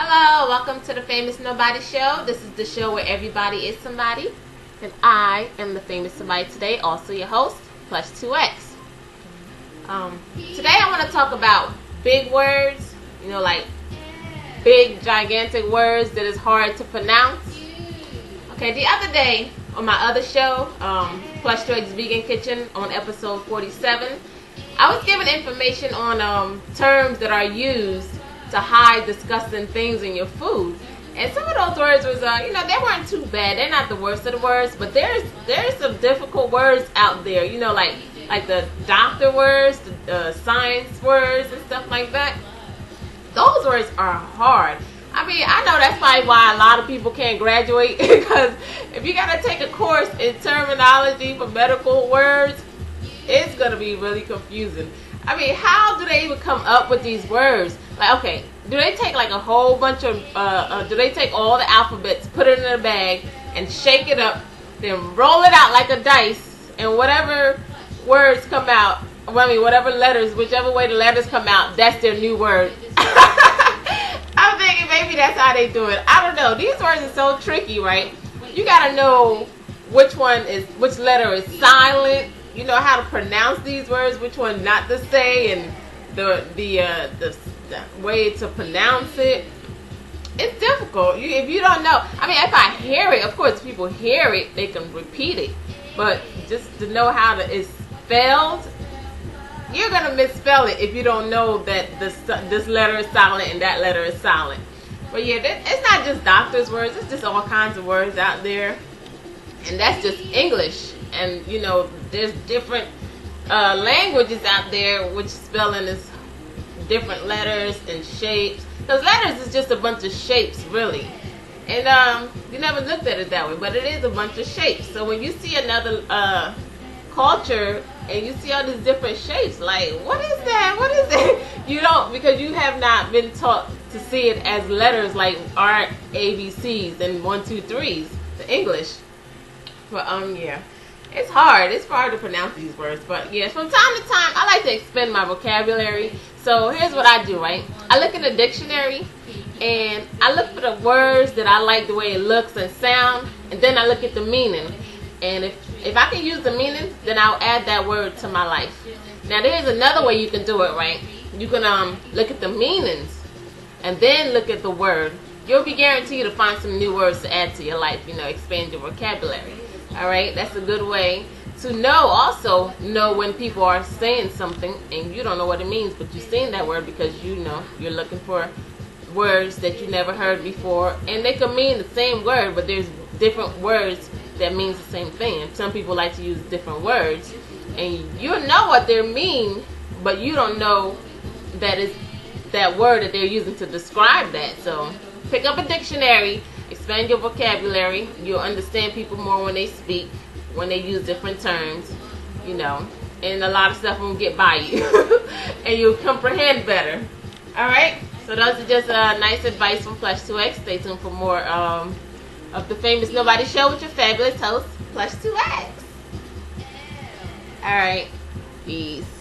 Hello, welcome to the Famous Nobody Show. This is the show where everybody is somebody. And I am the famous somebody today, also your host, Plush 2X. Today I want to talk about big words, like big, gigantic words that is hard to pronounce. Okay, the other day on my other show, Plush 2X Vegan Kitchen, on episode 47, I was giving information on terms that are used to hide disgusting things in your food. And some of those words was, they weren't too bad. They're not the worst of the words, but there's some difficult words out there, like the doctor words, the science words and stuff like that. Those words are hard. I mean, I know that's probably why a lot of people can't graduate, because if you got to take a course in terminology for medical words, it's going to be really confusing. I mean, how do they even come up with these words? Like, okay, do they take like a whole bunch of, do they take all the alphabets, put it in a bag, and shake it up, then roll it out like a dice, and whatever words come out, whatever letters, whichever way the letters come out, that's their new word. I'm thinking maybe that's how they do it. I don't know. These words are so tricky, right? You gotta know which letter is silent. You know how to pronounce these words, which one not to say, and the way to pronounce it. It's difficult. If you don't know, I mean, if I hear it, of course, people hear it, they can repeat it. But just to know how it's spelled, you're gonna misspell it if you don't know that this letter is silent and that letter is silent. But yeah, it's not just doctors' words. It's just all kinds of words out there, and that's just English. And there's different languages out there which spelling is different letters and shapes. Because letters is just a bunch of shapes, really. And you never looked at it that way, but it is a bunch of shapes. So when you see another culture and you see all these different shapes, like, what is that? What is it? You don't, because you have not been taught to see it as letters like our ABCs and 1, 2, 3s, the English. But yeah. It's hard. It's hard to pronounce these words. But yes, from time to time, I like to expand my vocabulary. So here's what I do, right? I look in the dictionary, and I look for the words that I like the way it looks and sound, and then I look at the meaning. And if I can use the meaning, then I'll add that word to my life. Now, there's another way you can do it, right? You can look at the meanings, and then look at the word. You'll be guaranteed to find some new words to add to your life, expand your vocabulary. Alright, that's a good way to also know when people are saying something and you don't know what it means, but you're saying that word because you're looking for words that you never heard before, and they could mean the same word, but there's different words that means the same thing. Some people like to use different words, and you know what they mean, but you don't know that it's that word that they're using to describe that. So pick up a dictionary, expand your vocabulary. You'll understand people more when they speak, when they use different terms, and a lot of stuff won't get by you, and you'll comprehend better. Alright, so those are just nice advice from Plush 2X. Stay tuned for more of the Famous Nobody Show with your fabulous host, Plush 2X. Alright, peace.